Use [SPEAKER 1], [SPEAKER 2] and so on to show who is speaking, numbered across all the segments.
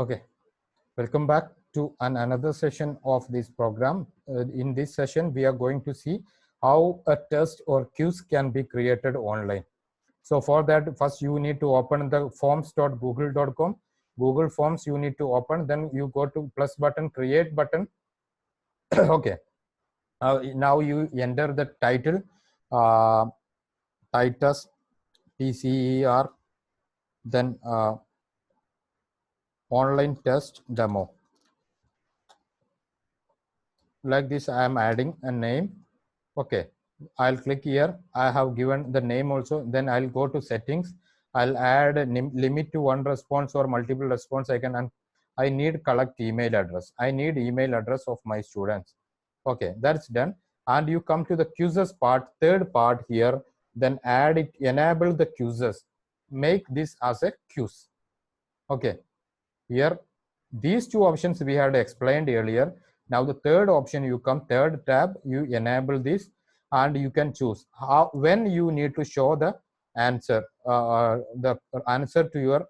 [SPEAKER 1] Okay, welcome back to another session of this program. In this session, we are going to see how a test or quiz can be created online. So for that, first you need to open the forms.google.com. Google Forms you need to open, then you go to plus button, create button. Okay, now you enter the title, Titus TCER, then online test demo. Like this, I am adding a name. Okay, I'll click here. I have given the name also. Then I'll go to settings. I'll add a limit to one response or multiple response. I need collect email address. I need email address of my students. Okay, that's done. And you come to the quizzes part, third part here. Then add it, enable the quizzes. Make this as a quiz. Okay, here these two options we had explained earlier. Now the third option, you come third tab, you enable this and you can choose how when you need to show the answer to your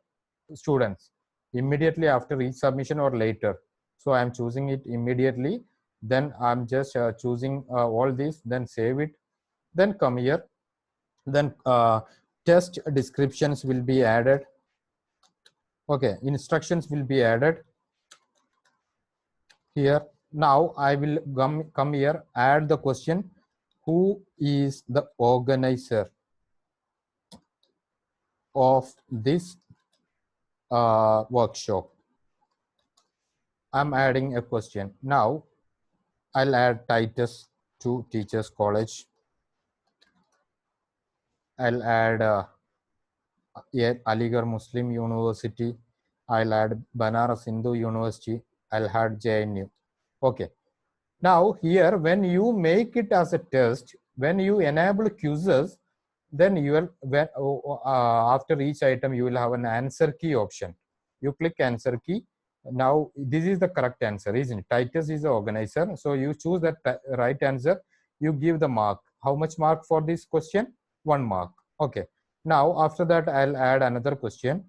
[SPEAKER 1] students, immediately after each submission or later. So I'm choosing it immediately. Then I'm just choosing all these, then save it, then come here, then test descriptions will be added. Okay, instructions will be added here. Now I will come here, add the question, who is the organizer of this workshop? I'm adding a question. Now I'll add Titus to Teachers College. I'll add Aligarh Muslim University. I'll add Banaras Hindu University. I'll add JNU. Okay. Now here, when you make it as a test, when you enable quizzes, then you will, after each item, you will have an answer key option. You click answer key. Now this is the correct answer, isn't it? Titus is the organizer. So you choose that right answer. You give the mark. How much mark for this question? 1 mark. Okay. Now after that, I'll add another question.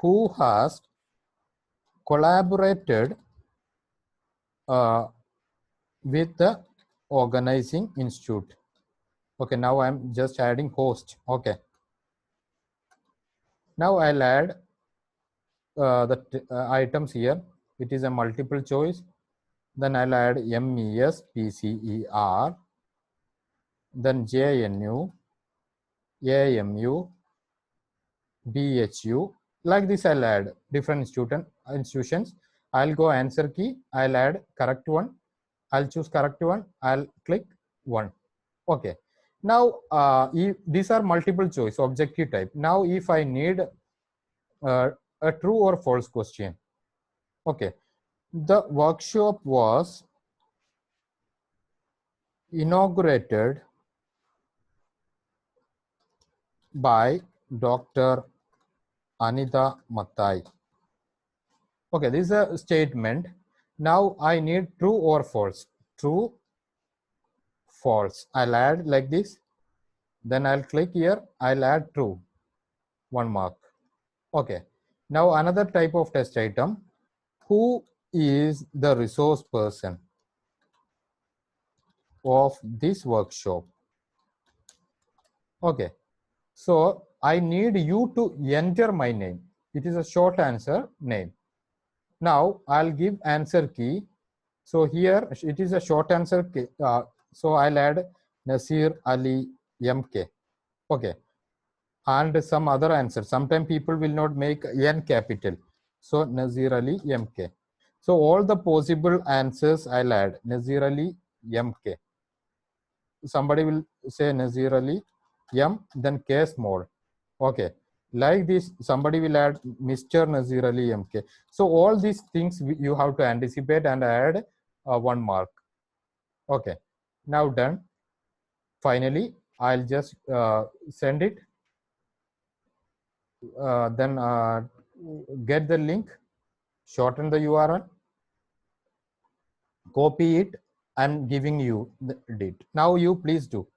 [SPEAKER 1] Who has collaborated with the organizing institute? Okay, now I'm just adding host. Okay, now I'll add the items here. It is a multiple choice. Then I'll add MES, PCER, then JNU, AMU, BHU. Like this, I'll add different institutions. I'll go answer key. I'll add correct one. I'll choose correct one. I'll click 1. Okay. Now, these are multiple choice, objective type. Now, if I need a true or false question. Okay. The workshop was inaugurated by Dr. Anita Mathai. Okay, this is a statement. Now I need true or false. True, false. I'll add like this. Then I'll click here. I'll add true. 1 mark. Okay. Now another type of test item. Who is the resource person of this workshop? Okay. So I need you to enter my name. It is a short answer, name. Now I'll give answer key. So here it is a short answer key. So I'll add Nasir Ali MK. Okay. And some other answer. Sometimes people will not make N capital. So Nasir Ali MK. So all the possible answers I'll add Nasir Ali MK. Somebody will say Nasir Ali M, then K small. Okay. Like this, somebody will add Mr. Nasir Ali MK. So all these things you have to anticipate and add 1 mark. Okay. Now done. Finally, I'll just send it. Then get the link, shorten the URL, copy it. I'm giving you the date. Now you please do.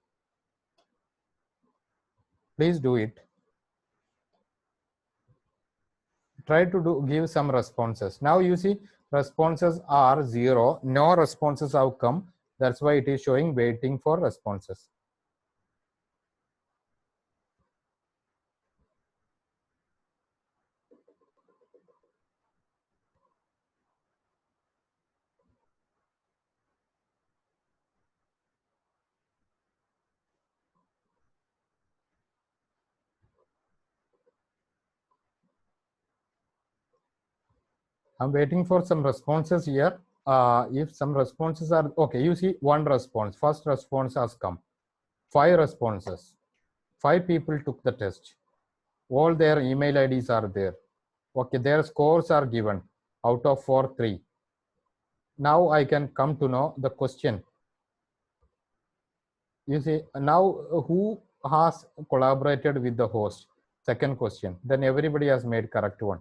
[SPEAKER 1] Please do it. try to give some responses. Now you see responses are 0, no responses have come. That's why it is showing waiting for responses. I'm waiting for some responses here. If some responses are okay, you see one response, first response has come. 5 responses. 5 people took the test. All their email IDs are there. Okay, their scores are given. Out of 4, 3. Now I can come to know the question. You see, now who has collaborated with the host? Second question. Then everybody has made correct one.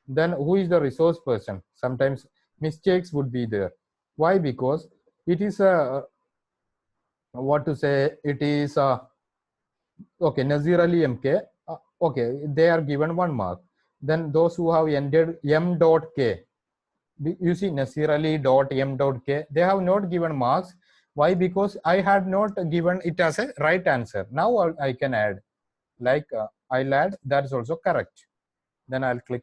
[SPEAKER 1] Then who is the resource person? Sometimes mistakes would be there. Why? Because it is a, what to say, it is a, okay, Nazir Ali MK, okay, they are given 1 mark. Then those who have entered M.K, you see Nasir Ali dot M.K, they have not given marks. Why? Because I had not given it as a right answer. Now I can add, like I'll add, that is also correct. Then I'll click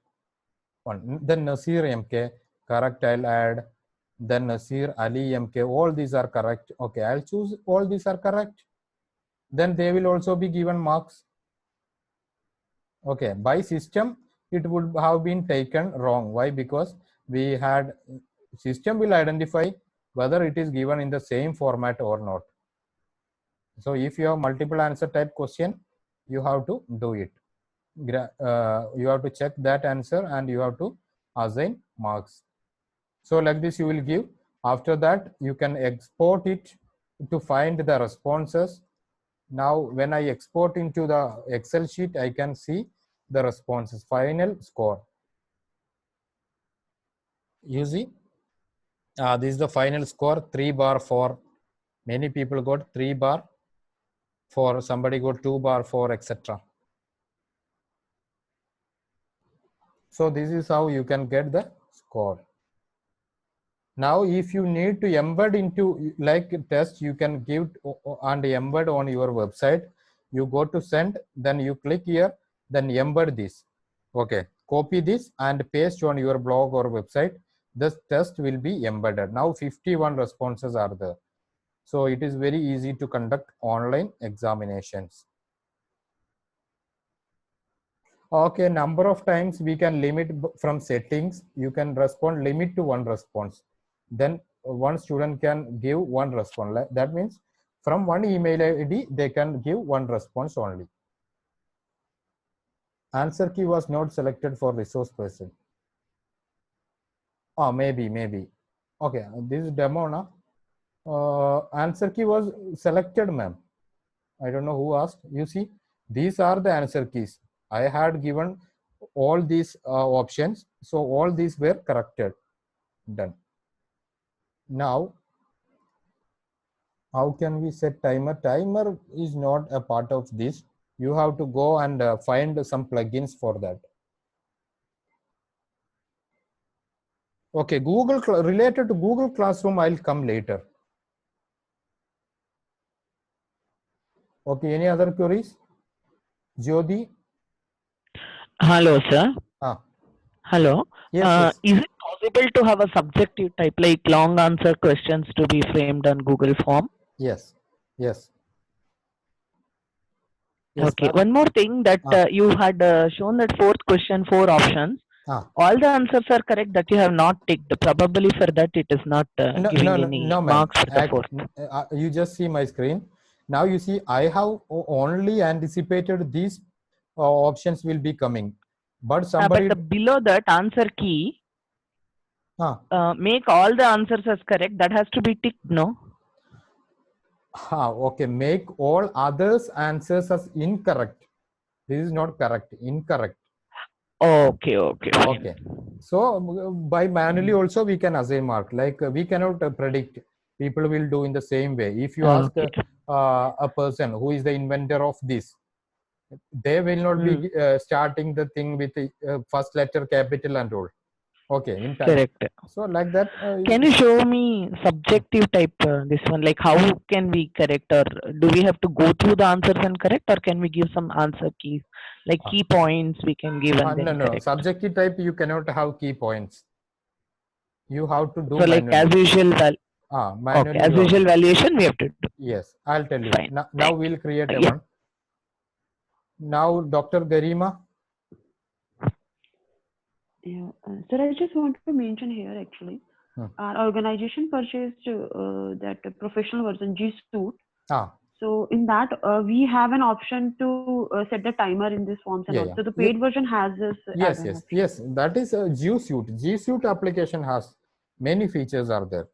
[SPEAKER 1] on, then Nasir MK, correct, I'll add. Then Nasir Ali MK, all these are correct. Okay, I'll choose all these are correct. Then they will also be given marks. Okay, by system, it would have been taken wrong. Why? Because we had, system will identify whether it is given in the same format or not. So if you have multiple answer type question, you have to do it. You have to check that answer and you have to assign marks. So like this you will give. After that, you can export it to find the responses. Now when I export into the Excel sheet, I can see the responses, final score. You see, this is the final score, 3 bar 4. Many people got 3 bar 4, somebody got 2 bar 4, etc. So this is how you can get the score. Now if you need to embed into like test, you can give and embed on your website. You go to send, then you click here, then embed this. Okay, copy this and paste on your blog or website. This test will be embedded. Now 51 responses are there. So it is very easy to conduct online examinations. Okay, number of times we can limit from settings. You can respond, limit to 1 response. Then one student can give 1 response. That means from 1 email ID, they can give 1 response only. Answer key was not selected for resource person. Oh, maybe. Okay, this is demo now. Answer key was selected, ma'am. I don't know who asked. You see, these are the answer keys. I had given all these options. So all these were corrected. Done. Now, how can we set timer? Timer is not a part of this. You have to go and find some plugins for that. Okay, related to Google Classroom, I'll come later. Okay, any other queries? Jyoti?
[SPEAKER 2] Hello, sir.
[SPEAKER 1] Ah.
[SPEAKER 2] Hello.
[SPEAKER 1] Yes.
[SPEAKER 2] Is it possible to have a subjective type like long answer questions to be framed on Google Form?
[SPEAKER 1] Yes.
[SPEAKER 2] Okay. One more thing that you had shown that 4th question, 4 options. All the answers are correct that you have not ticked. Probably for that it is not giving any marks for the 4th.
[SPEAKER 1] You just see my screen. Now you see I have only anticipated these options will be coming. But somebody...
[SPEAKER 2] but below that answer key, make all the answers as correct. That has to be ticked, no?
[SPEAKER 1] Okay, make all others answers as incorrect. This is not correct, incorrect.
[SPEAKER 2] Okay.
[SPEAKER 1] So by manually also we can assign mark. Like we cannot predict. People will do in the same way. If you ask a person who is the inventor of this, They will not be starting the thing with the first letter capital and all. Okay, in time.
[SPEAKER 2] Correct.
[SPEAKER 1] So like that.
[SPEAKER 2] Can you show me subjective type this one? Like how can we correct, or do we have to go through the answers and correct, or can we give some answer keys, like key points we can give and then
[SPEAKER 1] no.
[SPEAKER 2] correct?
[SPEAKER 1] Subjective type you cannot have key points. You have to do.
[SPEAKER 2] So like as usual,
[SPEAKER 1] manually.
[SPEAKER 2] Okay, as usual valuation we have to do.
[SPEAKER 1] Yes, I'll tell you.
[SPEAKER 2] Fine.
[SPEAKER 1] Now we'll create a one. Now, Dr. Garima.
[SPEAKER 3] Yeah, sir, I just want to mention here actually, our organization purchased that professional version G Suite. So in that we have an option to set the timer in this forms and also the paid version has this.
[SPEAKER 1] Yes. That is G Suite. G Suite application has many features are there.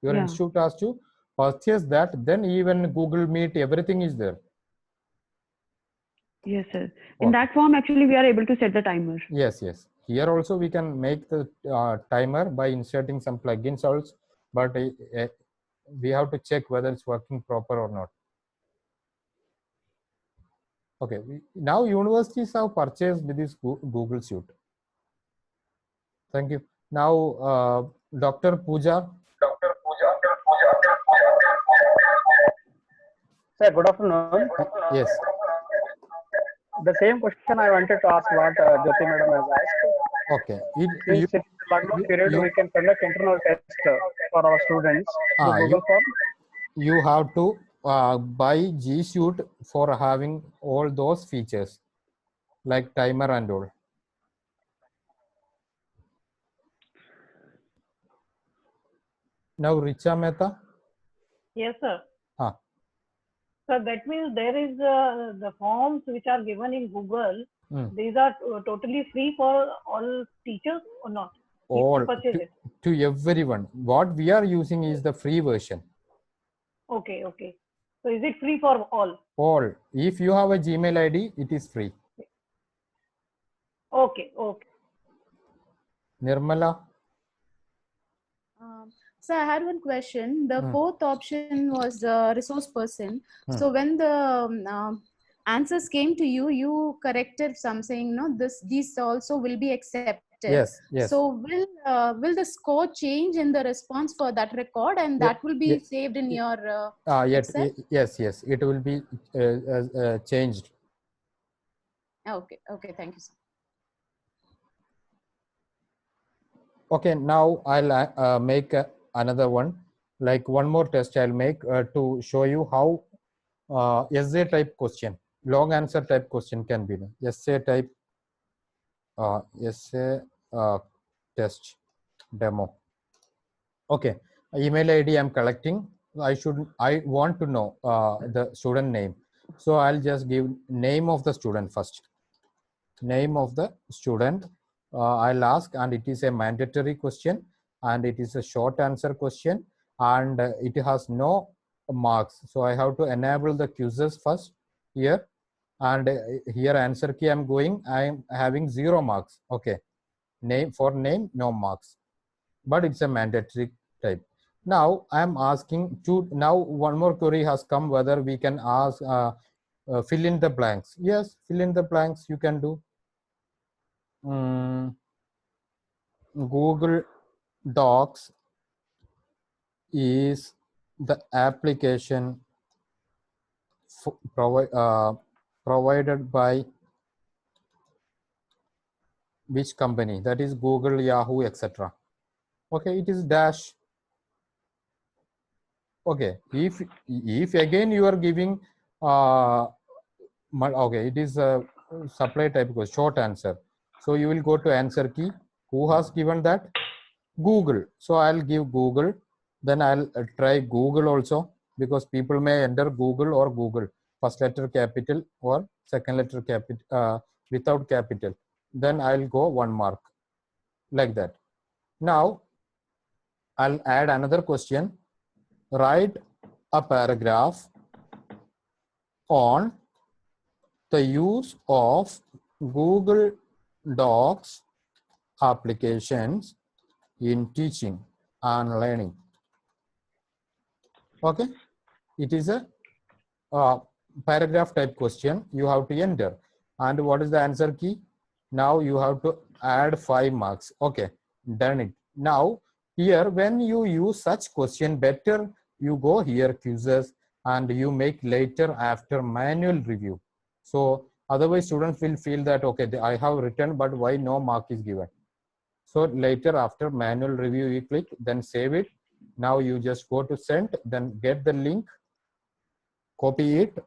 [SPEAKER 1] Your institute has to purchase that. Then even Google Meet, everything is there.
[SPEAKER 3] Yes, sir. In that form, actually, we are able to set the timer.
[SPEAKER 1] Yes. Here also we can make the timer by inserting some plugins also, but we have to check whether it's working proper or not. Okay, now universities have purchased this Google Suite. Thank you. Now, Dr. Pooja.
[SPEAKER 4] Sir, good afternoon.
[SPEAKER 1] Yes.
[SPEAKER 4] The same question I wanted to ask what Jyoti madam has asked.
[SPEAKER 1] Okay.
[SPEAKER 4] Since it's lockdown period, we can conduct internal tests for our students.
[SPEAKER 1] You have to buy G Suite for having all those features like timer and all. Now, Richa Mehta.
[SPEAKER 5] Yes, sir. So that means there is the forms which are given in Google. These are totally free for all teachers or not?
[SPEAKER 1] All to everyone. What we are using is the free version.
[SPEAKER 5] Okay. So is it free for all?
[SPEAKER 1] All. If you have a Gmail ID, it is free.
[SPEAKER 5] Okay.
[SPEAKER 1] Nirmala.
[SPEAKER 6] So I had one question. The fourth option was resource person. So when the answers came to you, you corrected something. No, these also will be accepted.
[SPEAKER 1] Yes.
[SPEAKER 6] So will the score change in the response for that record, and that will be saved in your Excel?
[SPEAKER 1] Yes. It will be changed.
[SPEAKER 6] Okay. Thank you, sir.
[SPEAKER 1] Okay. Now I'll make another one, like one more test I'll make to show you how essay type question, long answer type question can be done. Essay type essay test demo. Okay, email ID I'm collecting. I want to know the student name, so I'll just give name of the student first. Name of the student. I'll ask, and it is a mandatory question, and it is a short answer question, and it has no marks. So I have to enable the quizzes first here, and here answer key I'm going. I'm having 0 marks. Okay, name no marks, but it's a mandatory type. Now I'm asking to, now one more query has come whether we can ask fill in the blanks. Yes, fill in the blanks you can do. Google Docs is the application provided by which company? That is Google, Yahoo, etc. Okay, it is dash. Okay, if again you are giving okay, it is a supply type question, short answer. So you will go to answer key. Who has given that? Google. So I'll give Google. Then I'll try Google also, because people may enter Google or Google, first letter capital or second letter capital without capital. Then I'll go 1 mark like that. Now I'll add another question. Write a paragraph on the use of Google Docs applications in teaching and learning. Okay, it is a paragraph type question you have to enter. And what is the answer key? Now you have to add 5 marks. Okay, done it. Now here, when you use such question, better you go here quizzes and you make later after manual review. So otherwise students will feel that, okay, I have written, but why no mark is given? So later after manual review, you click, then save it. Now you just go to send, then get the link, copy it,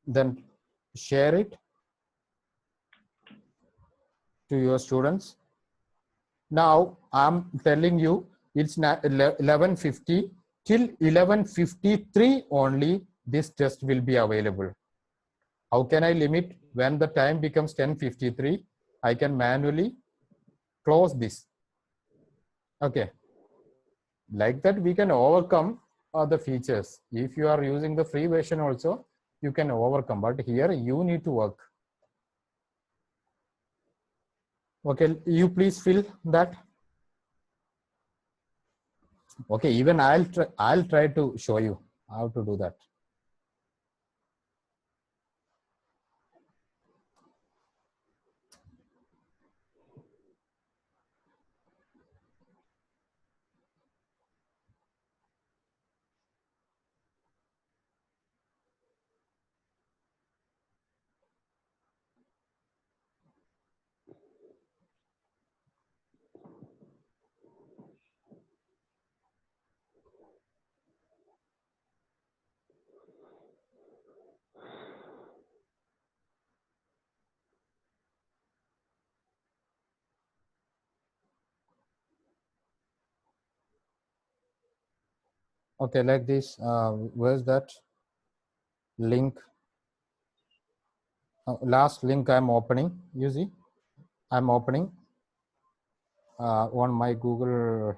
[SPEAKER 1] then share it to your students. Now I'm telling you, it's 11:50 till 11:53 only this test will be available. How can I limit? When the time becomes 10:53, I can manually close this. Okay, like that we can overcome the features. If you are using the free version also, you can overcome, but here you need to work. Okay, you please fill that. Okay, even I'll try to show you how to do that. Okay, like this. Where's that link? Last link I'm opening. You see, I'm opening on my Google.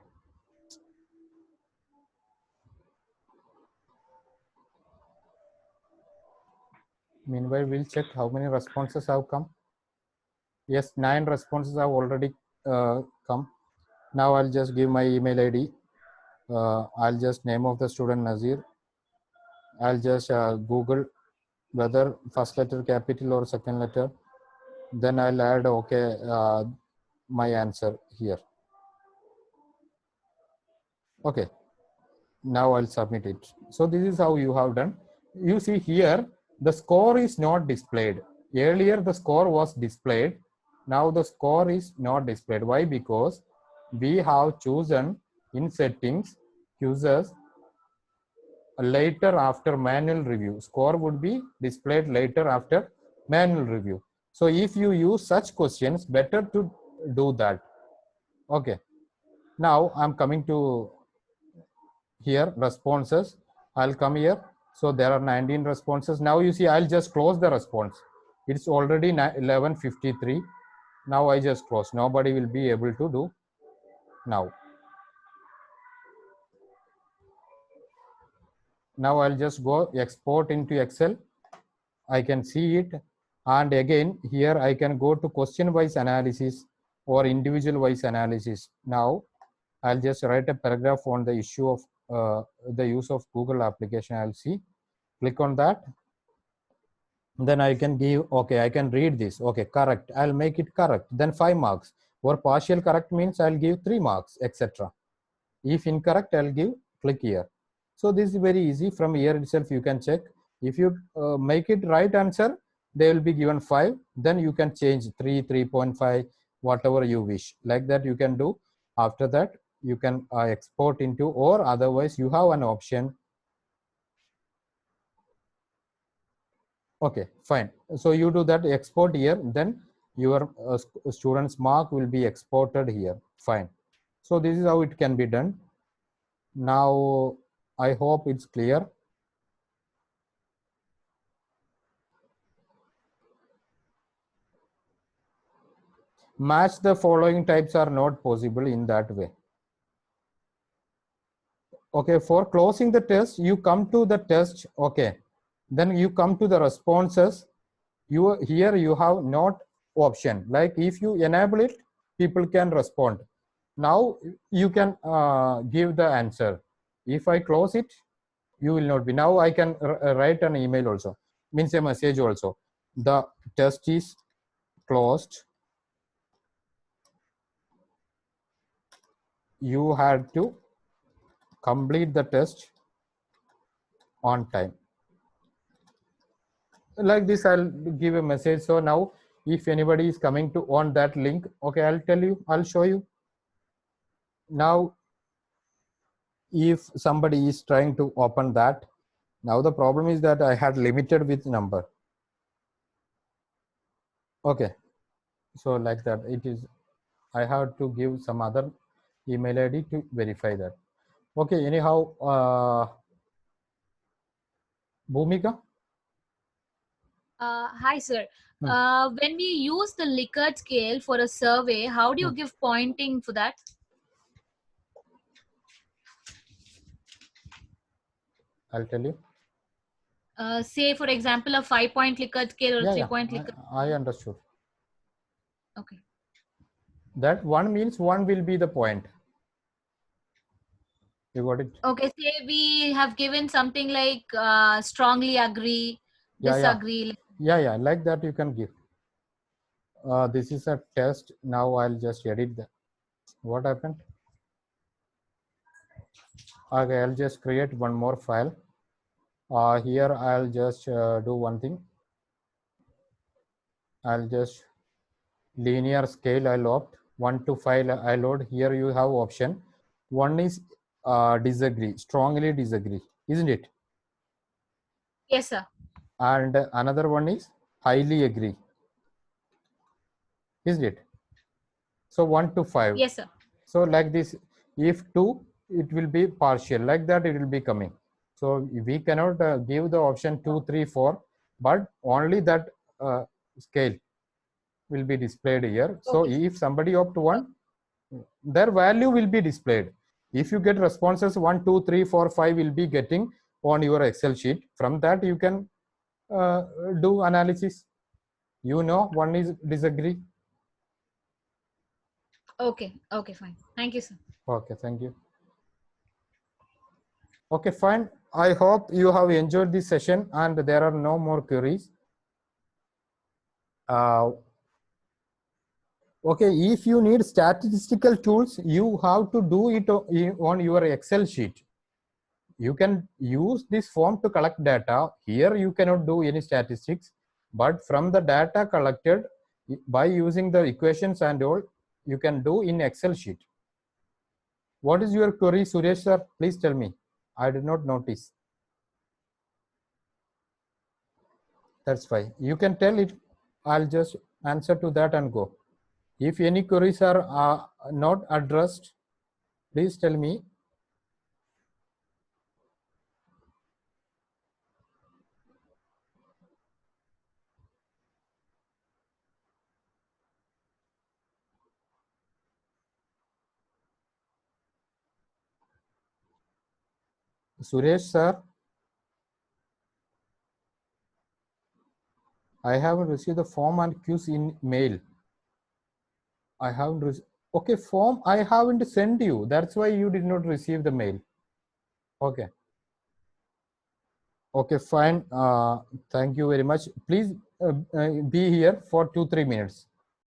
[SPEAKER 1] Meanwhile, we'll check how many responses have come. Yes, 9 responses have already come. Now I'll just give my email ID. I'll just name of the student Nazir. I'll just Google whether first letter capital or second letter. Then I'll add okay my answer here. Okay, now I'll submit it. So this is how you have done. You see here the score is not displayed. Earlier the score was displayed. Now the score is not displayed. Why? Because we have chosen in settings quizzes later after manual review. Score would be displayed later after manual review. So if you use such questions, better to do that. Okay. Now I'm coming to here responses. I'll come here. So there are 19 responses. Now you see I'll just close the response. It's already 11:53. Now I just close. Nobody will be able to do now. Now I'll just go export into Excel. I can see it. And again, here I can go to question wise analysis or individual wise analysis. Now I'll just write a paragraph on the issue of the use of Google application. I'll see, click on that. Then I can give, okay, I can read this. Okay, correct. I'll make it correct. Then 5 marks. Or partial correct means I'll give 3 marks, etc. If incorrect, I'll give, click here. So this is very easy. From here itself, you can check. If you make it right answer, they will be given 5. Then you can change 3, 3.5, whatever you wish. Like that you can do. After that, you can export into, or otherwise you have an option. Okay, fine. So you do that, export here, then your student's mark will be exported here. Fine. So this is how it can be done. Now, I hope it's clear. Match the following types are not possible in that way. Okay, for closing the test, you come to the test, okay. Then you come to the responses. Here you have not option. Like if you enable it, people can respond. Now you can give the answer. If I close it, you will not be. Now I can write an email also. means a message also. The test is closed. You had to complete the test on time. Like this, I'll give a message. So now if anybody is coming to on that link, okay, I'll tell you, I'll show you. Now, if somebody is trying to open that, now the problem is that I had limited with number. Okay, so like that it is, I have to give some other email ID to verify that. Okay, anyhow, Bhumika?
[SPEAKER 7] Hi, sir. When we use the Likert scale for a survey, how do you give pointing for that?
[SPEAKER 1] I'll tell you.
[SPEAKER 7] Say, for example, a 5-point Likert scale or 3-point Likert.
[SPEAKER 1] I understood.
[SPEAKER 7] Okay.
[SPEAKER 1] That one means one will be the point. You got it?
[SPEAKER 7] Okay, say we have given something like strongly agree, disagree.
[SPEAKER 1] Yeah, like that you can give. This is a test. Now I'll just edit that. What happened? Okay, I'll just create one more file. Here I'll just do one thing. I'll just linear scale I'll opt 1 to 5 I load. Here you have option. One is disagree, strongly disagree, isn't it?
[SPEAKER 7] Yes, sir.
[SPEAKER 1] And another one is highly agree, isn't it? So 1 to 5.
[SPEAKER 7] Yes, sir.
[SPEAKER 1] So like this, if 2, it will be partial, like that it will be coming. So we cannot give the option 2, 3, 4, but only that scale will be displayed here. Okay. So if somebody opt 1, their value will be displayed. If you get responses 1, 2, 3, 4, 5 will be getting on your Excel sheet. From that you can do analysis. You know, one is disagree.
[SPEAKER 7] Okay, fine. Thank you, sir.
[SPEAKER 1] Okay, thank you. Okay, fine. I hope you have enjoyed this session and there are no more queries. Okay, if you need statistical tools, you have to do it on your Excel sheet. You can use this form to collect data. Here you cannot do any statistics, but from the data collected by using the equations and all, you can do in Excel sheet. What is your query, Suresh sir? Please tell me. I did not notice. That's fine. You can tell it. I'll just answer to that and go. If any queries are not addressed, please tell me. Suresh sir, I haven't received the form and quiz in mail. I haven't received. Okay, form I haven't sent you. That's why you did not receive the mail. Okay. Okay, fine. Thank you very much. Please be here for 2-3 minutes.